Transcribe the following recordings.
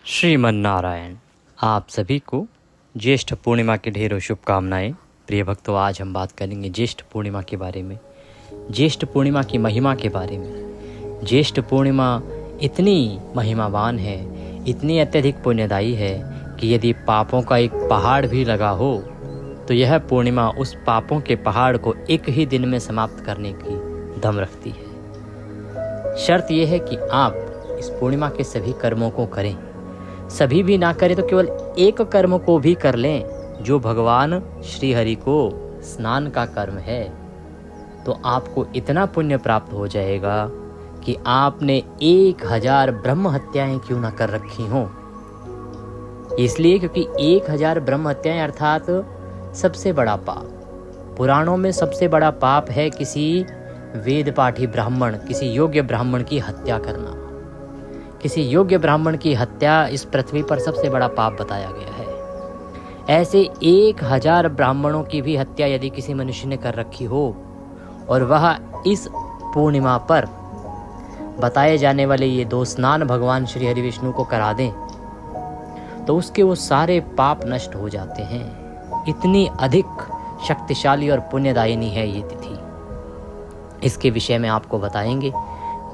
श्रीमन्नारायण। आप सभी को ज्येष्ठ पूर्णिमा की ढेरों शुभकामनाएं। प्रिय भक्तों, आज हम बात करेंगे ज्येष्ठ पूर्णिमा के बारे में, ज्येष्ठ पूर्णिमा की महिमा के बारे में। ज्येष्ठ पूर्णिमा इतनी महिमावान है, इतनी अत्यधिक पुण्यदायी है कि यदि पापों का एक पहाड़ भी लगा हो तो यह पूर्णिमा उस पापों के पहाड़ को एक ही दिन में समाप्त करने की दम रखती है। शर्त यह है कि आप इस पूर्णिमा के सभी कर्मों को करें, सभी भी ना करें तो केवल एक कर्म को भी कर लें जो भगवान श्री हरि को स्नान का कर्म है, तो आपको इतना पुण्य प्राप्त हो जाएगा कि आपने 1000 ब्रह्म हत्याएं क्यों ना कर रखी हों। इसलिए क्योंकि 1000 ब्रह्म हत्याएं अर्थात सबसे बड़ा पाप, पुराणों में सबसे बड़ा पाप है किसी वेद पाठी ब्राह्मण, किसी योग्य ब्राह्मण की हत्या करना। किसी योग्य ब्राह्मण की हत्या इस पृथ्वी पर सबसे बड़ा पाप बताया गया है। ऐसे 1000 ब्राह्मणों की भी हत्या यदि किसी मनुष्य ने कर रखी हो और वह इस पूर्णिमा पर बताए जाने वाले ये 2 स्नान भगवान श्री हरि विष्णु को करा दें तो उसके वो सारे पाप नष्ट हो जाते हैं। इतनी अधिक शक्तिशाली और पुण्यदायिनी है ये तिथि। इसके विषय में आपको बताएंगे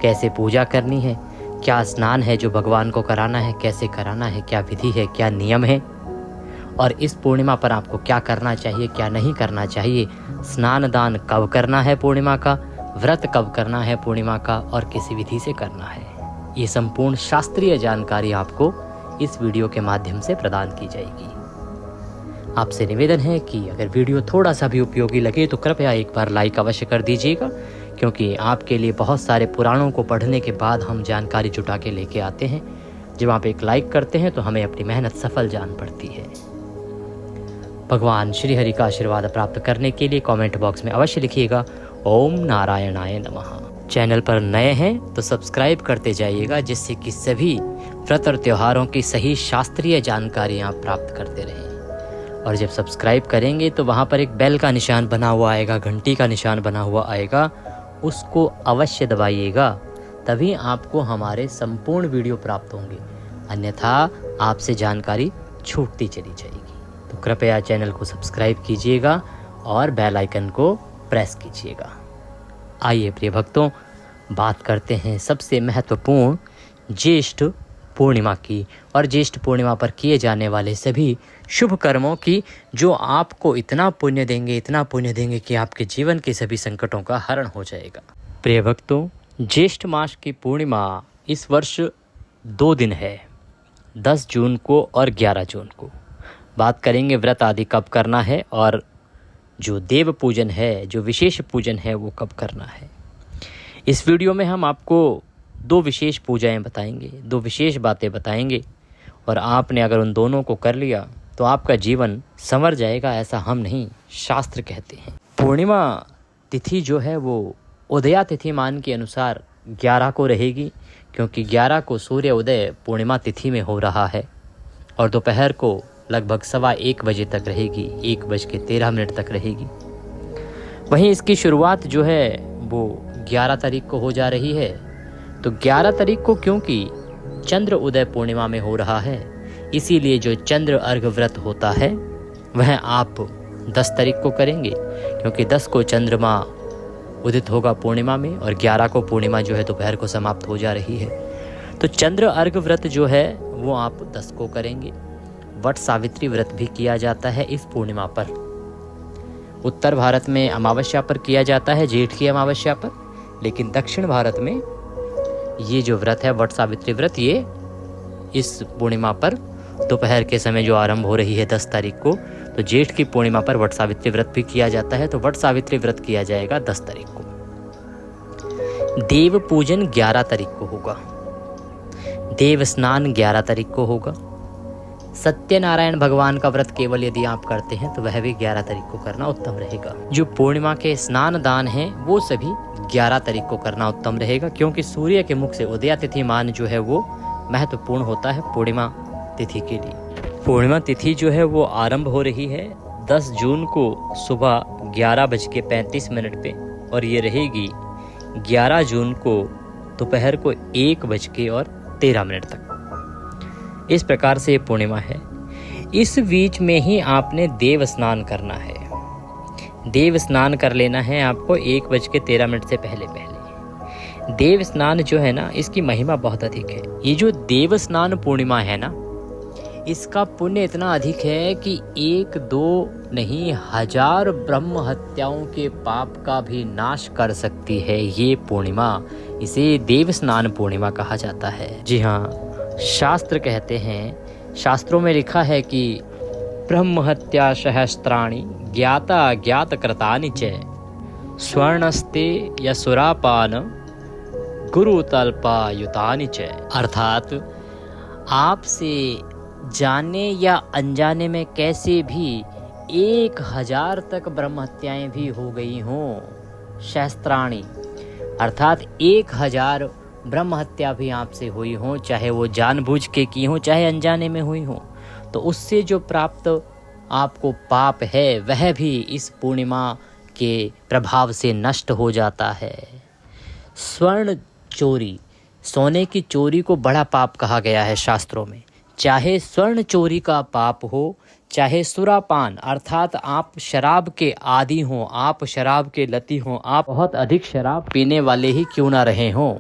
कैसे पूजा करनी है, क्या स्नान है जो भगवान को कराना है, कैसे कराना है, क्या विधि है, क्या नियम है, और इस पूर्णिमा पर आपको क्या करना चाहिए, क्या नहीं करना चाहिए, स्नान दान कब करना है पूर्णिमा का, व्रत कब करना है पूर्णिमा का और किस विधि से करना है। ये संपूर्ण शास्त्रीय जानकारी आपको इस वीडियो के माध्यम से प्रदान की जाएगी। आपसे निवेदन है कि अगर वीडियो थोड़ा सा भी उपयोगी लगे तो कृपया एक बार लाइक अवश्य कर दीजिएगा, क्योंकि आपके लिए बहुत सारे पुराणों को पढ़ने के बाद हम जानकारी जुटा के लेके आते हैं। जब आप एक लाइक करते हैं तो हमें अपनी मेहनत सफल जान पड़ती है। भगवान श्री हरि का आशीर्वाद प्राप्त करने के लिए कमेंट बॉक्स में अवश्य लिखिएगा ओम नारायणाय नमः। चैनल पर नए हैं तो सब्सक्राइब करते जाइएगा, जिससे कि सभी व्रत और त्योहारों की सही शास्त्रीय जानकारी आप प्राप्त करते रहें। और जब सब्सक्राइब करेंगे तो वहाँ पर एक बेल का निशान बना हुआ आएगा, घंटी का निशान बना हुआ आएगा, उसको अवश्य दबाइएगा, तभी आपको हमारे संपूर्ण वीडियो प्राप्त होंगे, अन्यथा आपसे जानकारी छूटती चली जाएगी। तो कृपया चैनल को सब्सक्राइब कीजिएगा और बेल आइकन को प्रेस कीजिएगा। आइए प्रिय भक्तों, बात करते हैं सबसे महत्वपूर्ण ज्येष्ठ पूर्णिमा की और ज्येष्ठ पूर्णिमा पर किए जाने वाले सभी शुभ कर्मों की, जो आपको इतना पुण्य देंगे, इतना पुण्य देंगे कि आपके जीवन के सभी संकटों का हरण हो जाएगा। प्रिय भक्तों, ज्येष्ठ मास की पूर्णिमा इस वर्ष 2 दिन है, 10 जून को और 11 जून को। बात करेंगे व्रत आदि कब करना है और जो देव पूजन है, जो विशेष पूजन है, वो कब करना है। इस वीडियो में हम आपको 2 विशेष पूजाएं बताएंगे, 2 विशेष बातें बताएंगे, और आपने अगर उन दोनों को कर लिया तो आपका जीवन संवर जाएगा। ऐसा हम नहीं, शास्त्र कहते हैं। पूर्णिमा तिथि जो है वो उदया तिथि मान के अनुसार 11 को रहेगी, क्योंकि 11 को सूर्य उदय पूर्णिमा तिथि में हो रहा है और दोपहर को लगभग 1:15 बजे तक रहेगी, 1:13 तक रहेगी। वहीं इसकी शुरुआत जो है वो 11 तारीख को हो जा रही है। तो 11 तारीख को क्योंकि चंद्र उदय पूर्णिमा में हो रहा है, इसीलिए जो चंद्र अर्घ व्रत होता है वह आप 10 तारीख को करेंगे, क्योंकि 10 को चंद्रमा उदित होगा पूर्णिमा में और 11 को पूर्णिमा जो है दोपहर को समाप्त हो जा रही है। तो चंद्र अर्घ व्रत जो है वो आप 10 को करेंगे। वट सावित्री व्रत भी किया जाता है इस पूर्णिमा पर। उत्तर भारत में अमावस्या पर किया जाता है, जेठ की अमावस्या पर, लेकिन दक्षिण भारत में ये जो व्रत है वट सावित्री व्रत, ये इस पूर्णिमा पर दोपहर के समय जो आरंभ हो रही है 10 तारीख को, तो जेठ की पूर्णिमा पर वट सावित्री व्रत भी किया जाता है। तो वट सावित्री व्रत किया जाएगा 10 तारीख को। देव पूजन 11 तारीख को होगा। देव स्नान 11 तारीख को होगा। सत्यनारायण भगवान का व्रत केवल यदि आप करते हैं तो वह भी 11 तारीख को करना उत्तम रहेगा। जो पूर्णिमा के स्नान दान हैं वो सभी 11 तारीख को करना उत्तम रहेगा, क्योंकि सूर्य के मुख से उदया तिथि मान जो है वो महत्वपूर्ण होता है पूर्णिमा तिथि के लिए। पूर्णिमा तिथि जो है वो आरंभ हो रही है 10 जून को सुबह 11:35 पे और ये रहेगी 11 जून को दोपहर को 1:13 तक। इस प्रकार से ये पूर्णिमा है। इस बीच में ही आपने देव स्नान करना है। देव स्नान कर लेना है आपको 1:13 से पहले पहले। देव स्नान जो है ना, इसकी महिमा बहुत अधिक है। ये जो देव स्नान पूर्णिमा है ना, इसका पुण्य इतना अधिक है कि 1-2 नहीं 1000 ब्रह्म हत्याओं के पाप का भी नाश कर सकती है ये पूर्णिमा। इसे देव स्नान पूर्णिमा कहा जाता है। जी हाँ, शास्त्र कहते हैं, शास्त्रों में लिखा है कि ब्रह्म हत्या सहस्त्राणि ज्ञाता अज्ञात कृतानि च स्वर्णस्ते यसुरापान गुरुतल्पायुतानि च। अर्थात आपसे जाने या अनजाने में कैसे भी 1000 तक ब्रह्म हत्याएं भी हो गई हों, सहस्त्राणि अर्थात 1000 ब्रह्म हत्या भी आपसे हुई हों, चाहे वो जानबूझ के की हों चाहे अनजाने में हुई हों, तो उससे जो प्राप्त आपको पाप है वह भी इस पूर्णिमा के प्रभाव से नष्ट हो जाता है। स्वर्ण चोरी, सोने की चोरी को बड़ा पाप कहा गया है शास्त्रों में। चाहे स्वर्ण चोरी का पाप हो, चाहे सुरापान अर्थात आप शराब के आदी हों, आप शराब के लती हों, आप बहुत अधिक शराब पीने वाले ही क्यों ना रहे हों,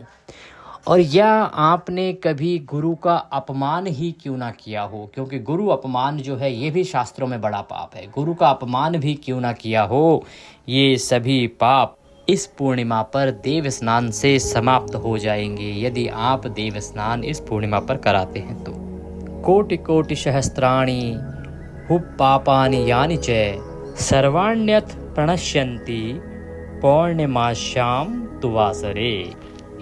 और या आपने कभी गुरु का अपमान ही क्यों ना किया हो, क्योंकि गुरु अपमान जो है ये भी शास्त्रों में बड़ा पाप है। गुरु का अपमान भी क्यों ना किया हो, ये सभी पाप इस पूर्णिमा पर देव स्नान से समाप्त हो जाएंगे यदि आप देव स्नान इस पूर्णिमा पर कराते हैं तो। कोटि कोटि सहस्त्राणि पापानि यानि च सर्वाण्यथ प्रणश्यन्ति पौर्णिमाश्याम तुवासरे।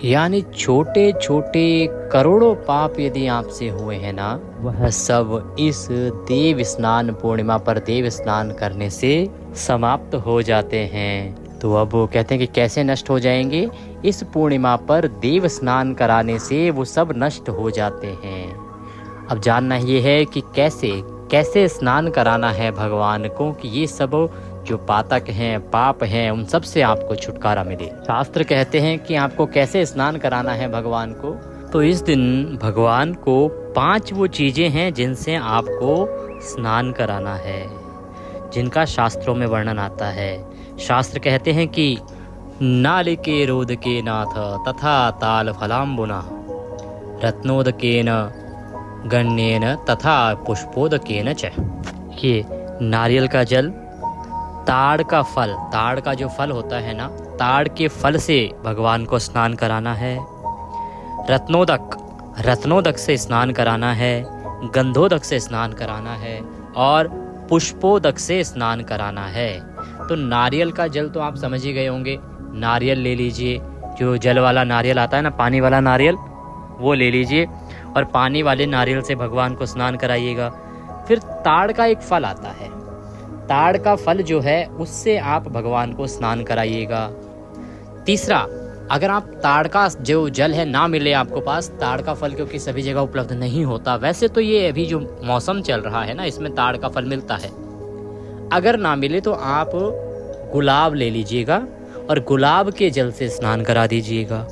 यानी छोटे छोटे करोड़ों पाप यदि आपसे हुए हैं ना, वह सब इस देव स्नान पूर्णिमा पर देव स्नान करने से समाप्त हो जाते हैं। तो अब वो कहते हैं कि कैसे नष्ट हो जाएंगे, इस पूर्णिमा पर देव स्नान कराने से वो सब नष्ट हो जाते हैं। अब जानना ये है कि कैसे स्नान कराना है भगवान को कि ये सब जो पातक हैं, पाप हैं, उन सब से आपको छुटकारा मिले। शास्त्र कहते हैं कि आपको कैसे स्नान कराना है भगवान को। तो इस दिन भगवान को 5 वो चीज़ें हैं जिनसे आपको स्नान कराना है, जिनका शास्त्रों में वर्णन आता है। शास्त्र कहते हैं कि नालिकेरोदके नाथ तथा ताल फलाम्बुना रत्नोदकेन गण्येन तथा पुष्पोदकेन च। ये नारियल का जल, ताड़ का फल, ताड़ का जो फल होता है ना, ताड़ के फल से भगवान को स्नान कराना है। रत्नोदक से स्नान कराना है, गंधोदक से स्नान कराना है और पुष्पोदक से स्नान कराना है। तो नारियल का जल तो आप समझ ही गए होंगे। नारियल ले लीजिए, जो जल वाला नारियल आता है ना, पानी वाला नारियल, वो ले लीजिए और पानी वाले नारियल से भगवान को स्नान कराइएगा। फिर ताड़ का एक फल आता है, ताड़ का फल जो है उससे आप भगवान को स्नान कराइएगा। तीसरा, अगर आप ताड़ का जो जल है ना मिले आपको पास, ताड़ का फल क्योंकि सभी जगह उपलब्ध नहीं होता, वैसे तो ये अभी जो मौसम चल रहा है ना, इसमें ताड़ का फल मिलता है। अगर ना मिले तो आप गुलाब ले लीजिएगा और गुलाब के जल से स्नान करा दीजिएगा।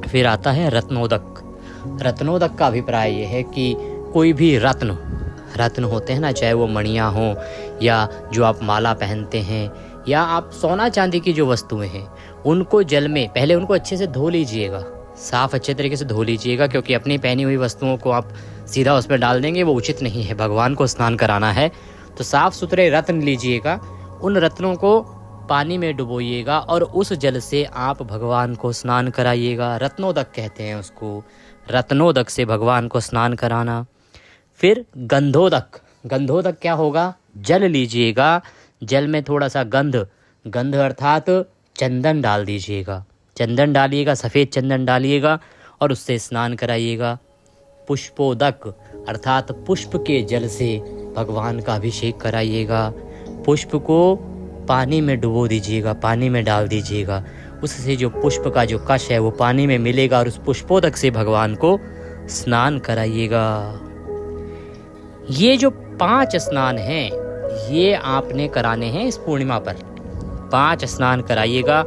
फिर आता है रत्नोदक का अभिप्राय ये है कि कोई भी रत्न होते हैं ना, चाहे वो मणियाँ हों या जो आप माला पहनते हैं या आप सोना चांदी की जो वस्तुएं हैं, उनको जल में पहले उनको अच्छे से धो लीजिएगा, साफ अच्छे तरीके से धो लीजिएगा, क्योंकि अपनी पहनी हुई वस्तुओं को आप सीधा उस पर डाल देंगे, वो उचित नहीं है। भगवान को स्नान कराना है तो साफ सुथरे रत्न लीजिएगा, उन रत्नों को पानी में डुबोइएगा और उस जल से आप भगवान को स्नान कराइएगा। रत्नोदक कहते हैं उसको, रत्नोदक से भगवान को स्नान कराना। फिर गंधोदक क्या होगा, जल लीजिएगा, जल में थोड़ा सा गंध अर्थात चंदन डाल दीजिएगा, चंदन डालिएगा, सफ़ेद चंदन डालिएगा और उससे स्नान कराइएगा। पुष्पोदक अर्थात पुष्प के जल से भगवान का अभिषेक कराइएगा। पुष्प को पानी में डुबो दीजिएगा, पानी में डाल दीजिएगा, उससे जो पुष्प का जो कश है वो पानी में मिलेगा और उस पुष्पोदक से भगवान को स्नान कराइएगा। ये जो 5 स्नान हैं ये आपने कराने हैं इस पूर्णिमा पर। 5 स्नान कराइएगा,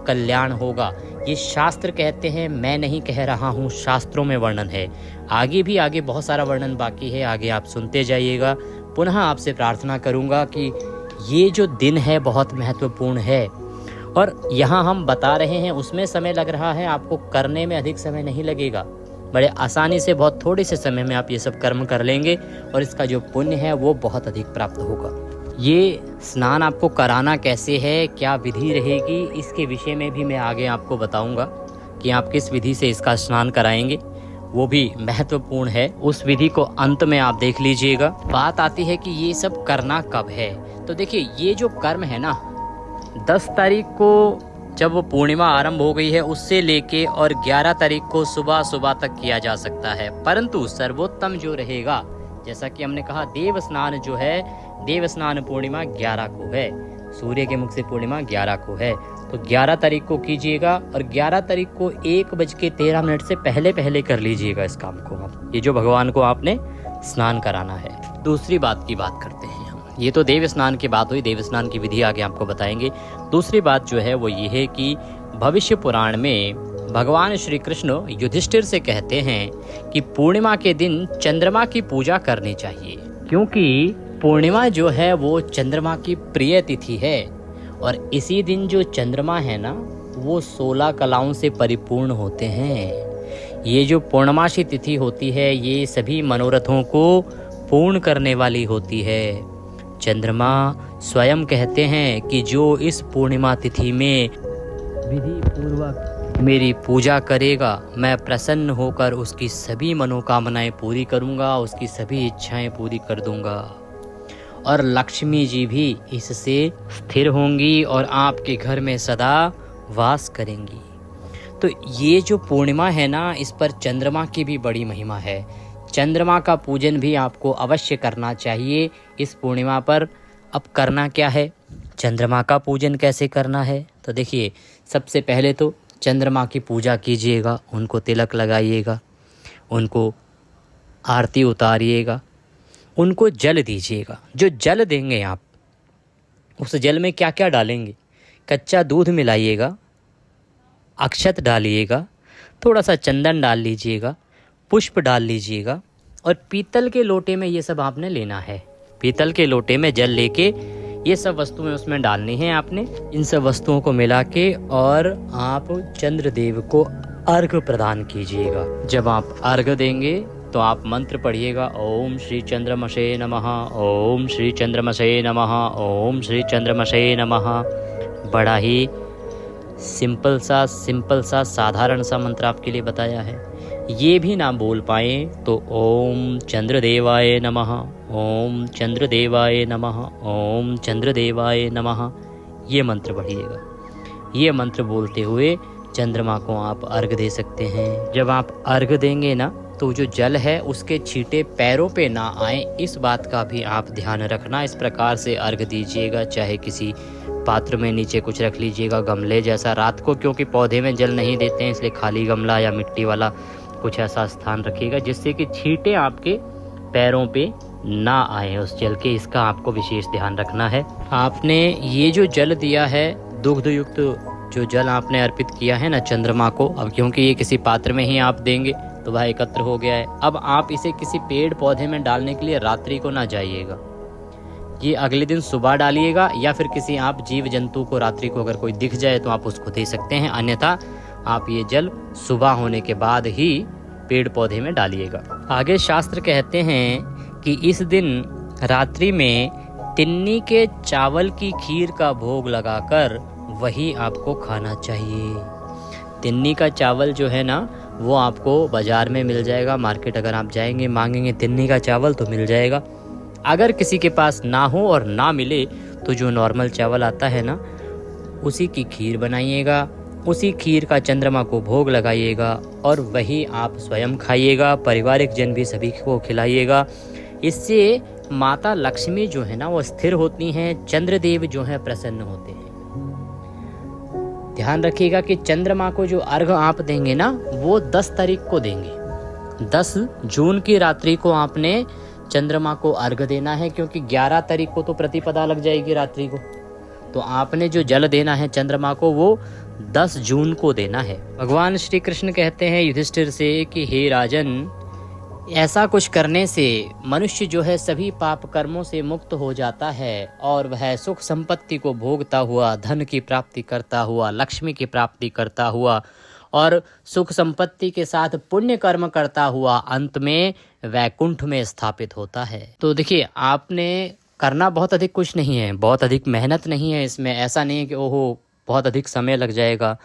कल्याण होगा। ये शास्त्र कहते हैं, मैं नहीं कह रहा हूँ, शास्त्रों में वर्णन है। आगे बहुत सारा वर्णन बाकी है, आगे आप सुनते जाइएगा। पुनः आपसे प्रार्थना करूँगा कि ये जो दिन है बहुत महत्वपूर्ण है और यहाँ हम बता रहे हैं उसमें समय लग रहा है, आपको करने में अधिक समय नहीं लगेगा। बड़े आसानी से बहुत थोड़े से समय में आप ये सब कर्म कर लेंगे और इसका जो पुण्य है वो बहुत अधिक प्राप्त होगा। ये स्नान आपको कराना कैसे है, क्या विधि रहेगी, इसके विषय में भी मैं आगे आपको बताऊंगा कि आप किस विधि से इसका स्नान कराएंगे, वो भी महत्वपूर्ण है। उस विधि को अंत में आप देख लीजिएगा। बात आती है कि ये सब करना कब है। तो देखिए, ये जो कर्म है ना, 10 तारीख को जब वो पूर्णिमा आरंभ हो गई है उससे लेके और 11 तारीख को सुबह तक किया जा सकता है। परंतु सर्वोत्तम जो रहेगा, जैसा कि हमने कहा, देव स्नान जो है, देव स्नान पूर्णिमा 11 को है, सूर्य के मुख से पूर्णिमा 11 को है। तो 11 तारीख को कीजिएगा और 11 तारीख को 1:13 से पहले कर लीजिएगा इस काम को। ये जो भगवान को आपने स्नान कराना है। दूसरी बात की बात करते हैं हम। ये तो देव स्नान की बात हुई, देव स्नान की विधि आगे आपको बताएंगे। दूसरी बात जो है वो ये है कि भविष्य पुराण में भगवान श्री कृष्ण युधिष्ठिर से कहते हैं कि पूर्णिमा के दिन चंद्रमा की पूजा करनी चाहिए, क्योंकि पूर्णिमा जो है वो चंद्रमा की प्रिय तिथि है और इसी दिन जो चंद्रमा है ना, वो 16 कलाओं से परिपूर्ण होते हैं। ये जो पूर्णमासी तिथि होती है, ये सभी मनोरथों को पूर्ण करने वाली होती है। चंद्रमा स्वयं कहते हैं कि जो इस पूर्णिमा तिथि में विधि पूर्वक मेरी पूजा करेगा, मैं प्रसन्न होकर उसकी सभी मनोकामनाएं पूरी करूंगा, उसकी सभी इच्छाएं पूरी कर दूंगा और लक्ष्मी जी भी इससे स्थिर होंगी और आपके घर में सदा वास करेंगी। तो ये जो पूर्णिमा है ना, इस पर चंद्रमा की भी बड़ी महिमा है। चंद्रमा का पूजन भी आपको अवश्य करना चाहिए इस पूर्णिमा पर। अब करना क्या है, चंद्रमा का पूजन कैसे करना है? तो देखिए, सबसे पहले तो चंद्रमा की पूजा कीजिएगा, उनको तिलक लगाइएगा, उनको आरती उतारिएगा, उनको जल दीजिएगा। जो जल देंगे आप, उस जल में क्या क्या डालेंगे? कच्चा दूध मिलाइएगा, अक्षत डालिएगा, थोड़ा सा चंदन डाल लीजिएगा, पुष्प डाल लीजिएगा और पीतल के लोटे में ये सब आपने लेना है। पीतल के लोटे में जल लेके ये सब वस्तुएं उसमें डालनी है आपने। इन सब वस्तुओं को मिला के और आप चंद्रदेव को अर्घ प्रदान कीजिएगा। जब आप अर्घ देंगे तो आप मंत्र पढ़िएगा, ओम श्री चंद्रमसे नमः, ओम श्री चंद्रमसे नमः, ओम श्री चंद्रमसे नमः। बड़ा ही सिंपल सा साधारण सा मंत्र आपके लिए बताया है। ये भी ना बोल पाए तो ओम चंद्रदेवाय नमः, ओम चंद्रदेवाय नमः, ओम चंद्रदेवाय नमः, ये मंत्र पढ़िएगा। ये मंत्र बोलते हुए चंद्रमा को आप अर्घ दे सकते हैं। जब आप अर्घ देंगे ना, तो जो जल है उसके छींटे पैरों पे ना आए, इस बात का भी आप ध्यान रखना। इस प्रकार से अर्घ दीजिएगा, चाहे किसी पात्र में नीचे कुछ रख लीजिएगा, गमले जैसा। रात को क्योंकि पौधे में जल नहीं देते हैं, इसलिए खाली गमला या मिट्टी वाला कुछ ऐसा स्थान रखिएगा जिससे कि छींटे आपके पैरों पे ना आए उस जल के। इसका आपको विशेष ध्यान रखना है। आपने ये जो जल दिया है, दुग्ध युक्त जो जल आपने अर्पित किया है ना चंद्रमा को, अब क्योंकि ये किसी पात्र में ही आप देंगे तो वह एकत्र हो गया है। अब आप इसे किसी पेड़ पौधे में डालने के लिए रात्रि को ना जाइएगा, ये अगले दिन सुबह डालिएगा, या फिर किसी आप जीव जंतु को रात्रि को अगर कोई दिख जाए तो आप उसको दे सकते हैं। अन्यथा आप ये जल सुबह होने के बाद ही पेड़ पौधे में डालिएगा। आगे शास्त्र कहते हैं कि इस दिन रात्रि में तिन्नी के चावल की खीर का भोग लगाकर वही आपको खाना चाहिए। तिन्नी का चावल जो है ना, वो आपको बाजार में मिल जाएगा। मार्केट अगर आप जाएंगे मांगेंगे तिन्नी का चावल तो मिल जाएगा। अगर किसी के पास ना हो और ना मिले तो जो नॉर्मल चावल आता है ना, उसी की खीर बनाइएगा, उसी खीर का चंद्रमा को भोग लगाइएगा और वही आप स्वयं खाइएगा, पारिवारिक जन भी सभी को खिलाइएगा। इससे माता लक्ष्मी जो है ना वो स्थिर होती हैं, चंद्रदेव जो है प्रसन्न होते हैं। ध्यान रखिएगा कि चंद्रमा को जो अर्घ आप देंगे ना, वो 10 तारीख को देंगे। 10 जून की रात्रि को आपने चंद्रमा को अर्घ देना है, क्योंकि 11 तारीख को तो प्रतिपदा लग जाएगी रात्रि को। तो आपने जो जल देना है चंद्रमा को वो 10 जून को देना है। भगवान श्री कृष्ण कहते हैं युधिष्ठिर से कि हे राजन, ऐसा कुछ करने से मनुष्य जो है सभी पाप कर्मों से मुक्त हो जाता है और वह सुख संपत्ति को भोगता हुआ, धन की प्राप्ति करता हुआ, लक्ष्मी की प्राप्ति करता हुआ और सुख संपत्ति के साथ पुण्य कर्म करता हुआ अंत में वैकुंठ में स्थापित होता है। तो देखिए, आपने करना बहुत अधिक कुछ नहीं है, बहुत अधिक मेहनत नहीं है इसमें। ऐसा नहीं है कि ओहो बहुत अधिक समय लग जाएगा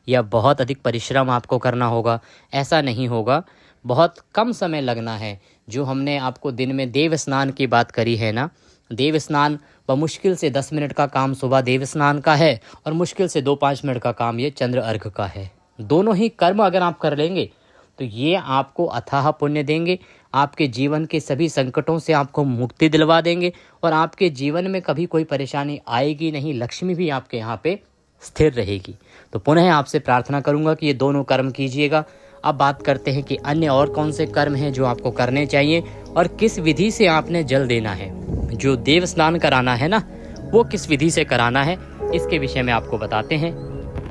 या बहुत अधिक परिश्रम आपको करना होगा, ऐसा नहीं होगा। बहुत कम समय लगना है। जो हमने आपको दिन में देव स्नान की बात करी है ना, देव स्नान बमुश्किल से 10 मिनट का काम सुबह देव स्नान का है और मुश्किल से 2-5 मिनट का काम ये चंद्र अर्घ का है। दोनों ही कर्म अगर आप कर लेंगे तो ये आपको अथाह पुण्य देंगे, आपके जीवन के सभी संकटों से आपको मुक्ति दिलवा देंगे और आपके जीवन में कभी कोई परेशानी आएगी नहीं, लक्ष्मी भी आपके यहाँ पे स्थिर रहेगी। तो पुनः आपसे प्रार्थना करूँगा कि ये दोनों कर्म कीजिएगा। अब बात करते हैं कि अन्य और कौन से कर्म हैं जो आपको करने चाहिए और किस विधि से आपने जल देना है। जो देव स्नान कराना है ना, वो किस विधि से कराना है, इसके विषय में आपको बताते हैं।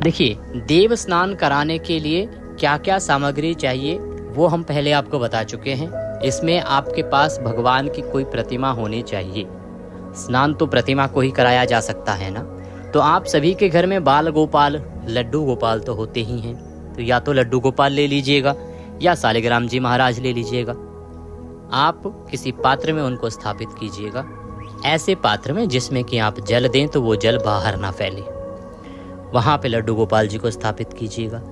देखिए, देव स्नान कराने के लिए क्या क्या सामग्री चाहिए वो हम पहले आपको बता चुके हैं। इसमें आपके पास भगवान की कोई प्रतिमा होनी चाहिए। स्नान तो प्रतिमा को ही कराया जा सकता है ना, तो आप सभी के घर में बाल गोपाल, लड्डू गोपाल तो होते ही हैं। तो या तो लड्डू गोपाल ले लीजिएगा या शालिग्राम जी महाराज ले लीजिएगा। आप किसी पात्र में उनको स्थापित कीजिएगा, ऐसे पात्र में जिसमें कि आप जल दें तो वो जल बाहर ना फैले, वहाँ पे लड्डू गोपाल जी को स्थापित कीजिएगा।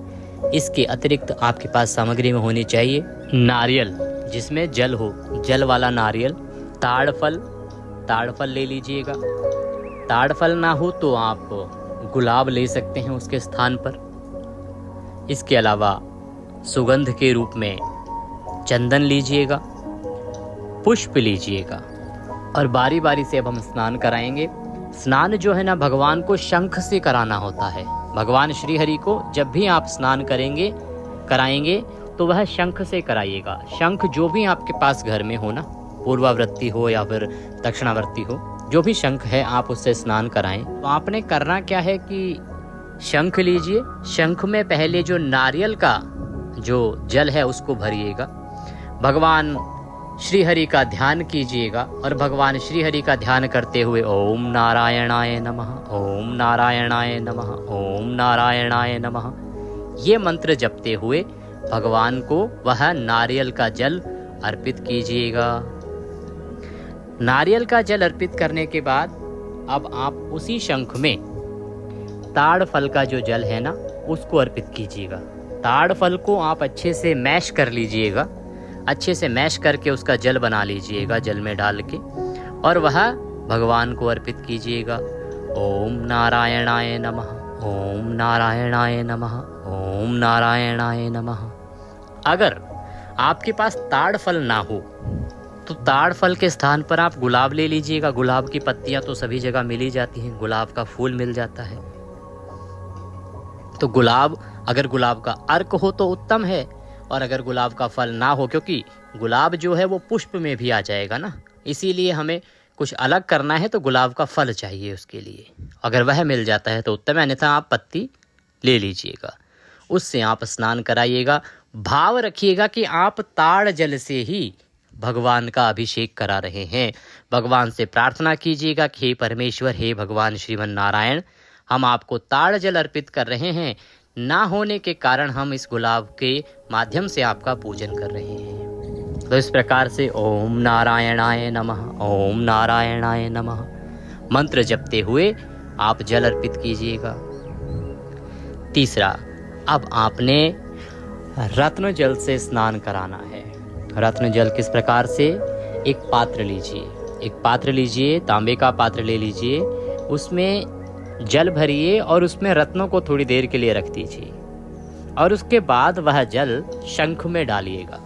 इसके अतिरिक्त आपके पास सामग्री में होनी चाहिए नारियल, जिसमें जल हो, जल वाला नारियल। ताड़ फल ले लीजिएगा। ताड़ फल ना हो तो आप गुलाब ले सकते हैं उसके स्थान पर। इसके अलावा सुगंध के रूप में चंदन लीजिएगा, पुष्प लीजिएगा और बारी बारी से अब हम स्नान कराएंगे। स्नान जो है ना, भगवान को शंख से कराना होता है। भगवान श्री हरि को जब भी आप स्नान कराएंगे तो वह शंख से कराइएगा। शंख जो भी आपके पास घर में हो ना, पूर्वावृत्ति हो या फिर दक्षिणावर्ती हो, जो भी शंख है आप उससे स्नान कराएं। तो आपने करना क्या है कि शंख लीजिए, शंख में पहले जो नारियल का जो जल है उसको भरिएगा, भगवान श्री हरि का ध्यान कीजिएगा और भगवान श्री हरि का ध्यान करते हुए ओम नारायणाय नमः, ओम नारायणाय नमः, ओम नारायणाय नमः, ये मंत्र जपते हुए भगवान को वह नारियल का जल अर्पित कीजिएगा। नारियल का जल अर्पित करने के बाद अब आप उसी शंख में ताड़ फल का जो जल है ना उसको अर्पित कीजिएगा। ताड़ फल को आप अच्छे से मैश कर लीजिएगा, अच्छे से मैश करके उसका जल बना लीजिएगा जल में डाल के, और वह भगवान को अर्पित कीजिएगा। ओम नारायणाय नमः, ओम नारायणाय नमः, ओम नारायणाय नमः। अगर आपके पास ताड़ फल ना हो तो ताड़ फल के स्थान पर आप गुलाब ले लीजिएगा। गुलाब की पत्तियां तो सभी जगह मिल ही जाती हैं, गुलाब का फूल मिल जाता है। तो गुलाब, अगर गुलाब का अर्क हो तो उत्तम है, और अगर गुलाब का फल ना हो, क्योंकि गुलाब जो है वो पुष्प में भी आ जाएगा ना, इसीलिए हमें कुछ अलग करना है तो गुलाब का फल चाहिए उसके लिए। अगर वह मिल जाता है तो उत्तम है, अन्यथा आप पत्ती ले लीजिएगा, उससे आप स्नान कराइएगा। भाव रखिएगा कि आप ताड़ जल से ही भगवान का अभिषेक करा रहे हैं। भगवान से प्रार्थना कीजिएगा कि हे परमेश्वर, हे भगवान श्रीमन नारायण, हम आपको ताड़ जल अर्पित कर रहे हैं, ना होने के कारण हम इस गुलाब के माध्यम से आपका पूजन कर रहे हैं। तो इस प्रकार से ओम नारायणाय नमः, ओम नारायणाय नमः मंत्र जपते हुए आप जल अर्पित कीजिएगा। तीसरा, अब आपने रत्न जल से स्नान कराना है। रत्न जल किस प्रकार से? एक पात्र लीजिए, तांबे का पात्र ले लीजिए, उसमें जल भरिए और उसमें रत्नों को थोड़ी देर के लिए रख दीजिए और उसके बाद वह जल शंख में डालिएगा।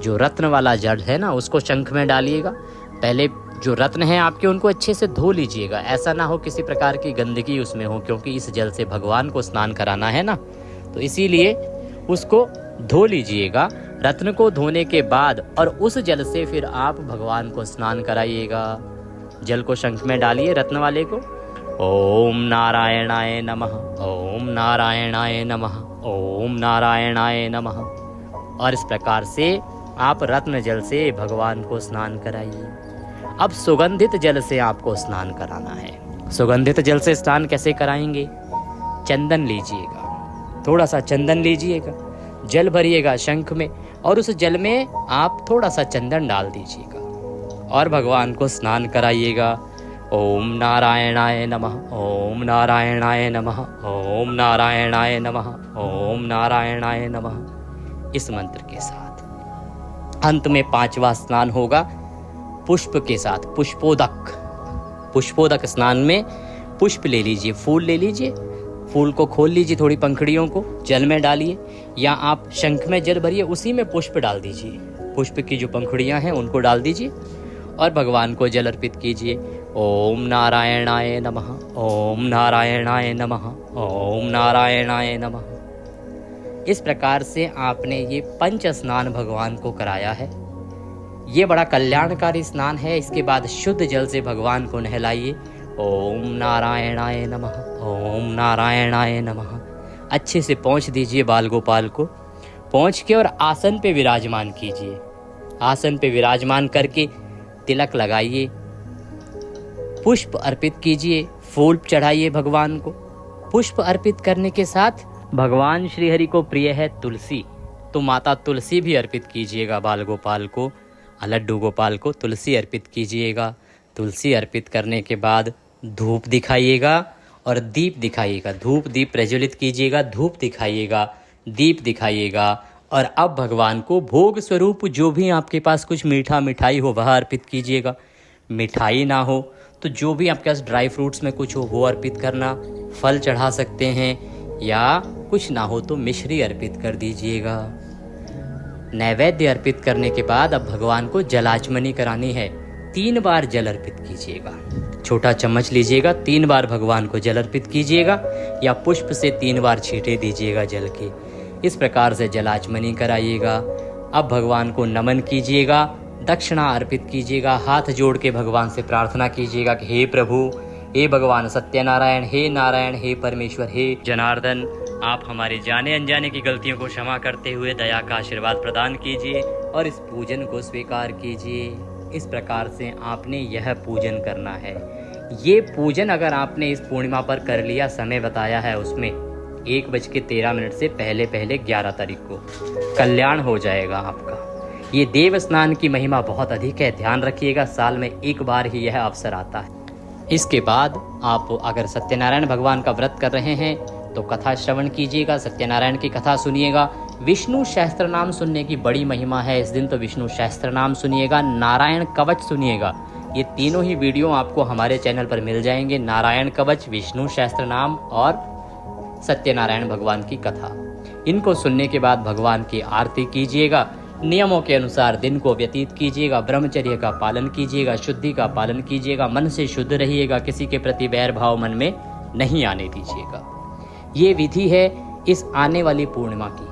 जो रत्न वाला जल है ना उसको शंख में डालिएगा। पहले जो रत्न है आपके उनको अच्छे से धो लीजिएगा, ऐसा ना हो किसी प्रकार की गंदगी उसमें हो, क्योंकि इस जल से भगवान को स्नान कराना है ना, तो इसीलिए उसको धो लीजिएगा। रत्न को धोने के बाद और उस जल से फिर आप भगवान को स्नान कराइएगा। जल को शंख में डालिए रत्न वाले को ओम नारायणाय नमः, ओम नारायणाय नमः, ओम नारायणाय नमः। और इस प्रकार से आप रत्न जल से भगवान को स्नान कराइए। अब सुगंधित जल से आपको स्नान कराना है। सुगंधित जल से स्नान कैसे कराएंगे? चंदन लीजिएगा, थोड़ा सा चंदन लीजिएगा, जल भरिएगा शंख में और उस जल में आप थोड़ा सा चंदन डाल दीजिएगा और भगवान को स्नान कराइएगा। ओम नारायणाय नमः, ओम नारायणाय नमः, ओम नारायणाय नमः, ओम नारायणाय नमः, इस मंत्र के साथ। अंत में 5वां स्नान होगा पुष्प के साथ, पुष्पोदक। पुष्पोदक स्नान में पुष्प ले लीजिए, फूल ले लीजिए, फूल को खोल लीजिए, थोड़ी पंखुड़ियों को जल में डालिए या आप शंख में जल भरिए, उसी में पुष्प डाल दीजिए। पुष्प की जो पंखुड़ियां हैं उनको डाल दीजिए और भगवान को जल अर्पित कीजिए। ओम नारायणाय नमः, ओम नारायणाय नमः, ओम नारायणाय नमः। इस प्रकार से आपने ये 5 स्नान भगवान को कराया है। ये बड़ा कल्याणकारी स्नान है। इसके बाद शुद्ध जल से भगवान को नहलाइए। ओम नारायणाय नमः, ओम नारायणाय नमः। अच्छे से पोंछ दीजिए बाल गोपाल को, पोंछ के और आसन पे विराजमान कीजिए। आसन पे विराजमान करके तिलक लगाइए, पुष्प अर्पित कीजिए, फूल चढ़ाइए भगवान को। पुष्प अर्पित करने के साथ भगवान श्री हरि को प्रिय है तुलसी, तो माता तुलसी भी अर्पित कीजिएगा बाल गोपाल को, लड्डू गोपाल को तुलसी अर्पित कीजिएगा। तुलसी अर्पित करने के बाद धूप दिखाइएगा और दीप दिखाइएगा। धूप दीप प्रज्वलित कीजिएगा, धूप दिखाइएगा, दीप दिखाइएगा। और अब भगवान को भोग स्वरूप जो भी आपके पास कुछ मीठा मिठाई हो वह अर्पित कीजिएगा। मिठाई ना हो तो जो भी आपके पास ड्राई फ्रूट्स में कुछ हो वो अर्पित करना, फल चढ़ा सकते हैं, या कुछ ना हो तो मिश्री अर्पित कर दीजिएगा। नैवेद्य अर्पित करने के बाद अब भगवान को जलाचमनी करानी है। 3 बार जल अर्पित कीजिएगा। छोटा चम्मच लीजिएगा, 3 बार भगवान को जल अर्पित कीजिएगा या पुष्प से 3 बार छींटे दीजिएगा जल के। इस प्रकार से जलाचमनी कराइएगा। अब भगवान को नमन कीजिएगा, दक्षिणा अर्पित कीजिएगा। हाथ जोड़ के भगवान से प्रार्थना कीजिएगा कि हे प्रभु, हे भगवान सत्यनारायण, हे नारायण, हे परमेश्वर, हे जनार्दन, आप हमारे जाने अनजाने की गलतियों को क्षमा करते हुए दया का आशीर्वाद प्रदान कीजिए और इस पूजन को स्वीकार कीजिए। इस प्रकार से आपने यह पूजन करना है। ये पूजन अगर आपने इस पूर्णिमा पर कर लिया, समय बताया है उसमें 1:13 से पहले 11 तारीख को कल्याण हो जाएगा आपका। ये देव स्नान की महिमा बहुत अधिक है, ध्यान रखिएगा। साल में 1 बार ही यह अवसर आता है। इसके बाद आप अगर सत्यनारायण भगवान का व्रत कर रहे हैं तो कथा श्रवण कीजिएगा, सत्यनारायण की कथा सुनिएगा। विष्णु सहस्त्र नाम सुनने की बड़ी महिमा है। इस दिन तो विष्णु सहस्त्र नाम सुनिएगा, नारायण कवच सुनिएगा। ये तीनों ही वीडियो आपको हमारे चैनल पर मिल जाएंगे। नारायण कवच, विष्णु सहस्त्र नाम और सत्यनारायण भगवान की कथा। इनको सुनने के बाद भगवान की आरती कीजिएगा। नियमों के अनुसार दिन को व्यतीत कीजिएगा। ब्रह्मचर्य का पालन कीजिएगा, शुद्धि का पालन कीजिएगा, मन से शुद्ध रहिएगा, किसी के प्रति बैर भाव मन में नहीं आने दीजिएगा। ये विधि है इस आने वाली पूर्णिमा की।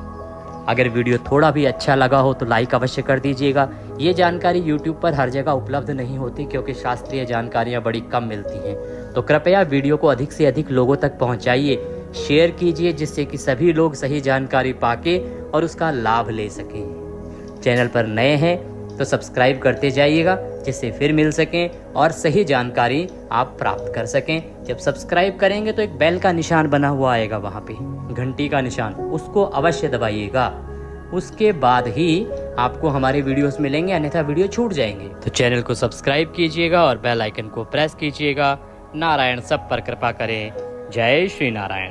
अगर वीडियो थोड़ा भी अच्छा लगा हो तो लाइक अवश्य कर दीजिएगा। ये जानकारी YouTube पर हर जगह उपलब्ध नहीं होती क्योंकि शास्त्रीय जानकारियाँ बड़ी कम मिलती हैं, तो कृपया वीडियो को अधिक से अधिक लोगों तक पहुँचाइए, शेयर कीजिए, जिससे कि सभी लोग सही जानकारी पाके और उसका लाभ ले सकें। चैनल पर नए हैं तो सब्सक्राइब करते जाइएगा, जिससे फिर मिल सकें और सही जानकारी आप प्राप्त कर सकें। जब सब्सक्राइब करेंगे तो एक बेल का निशान बना हुआ आएगा, वहाँ पे घंटी का निशान, उसको अवश्य दबाइएगा। उसके बाद ही आपको हमारे वीडियोस मिलेंगे, अन्यथा वीडियो छूट जाएंगे। तो चैनल को सब्सक्राइब कीजिएगा और बेल आइकन को प्रेस कीजिएगा। नारायण सब पर कृपा करें। जय श्री नारायण।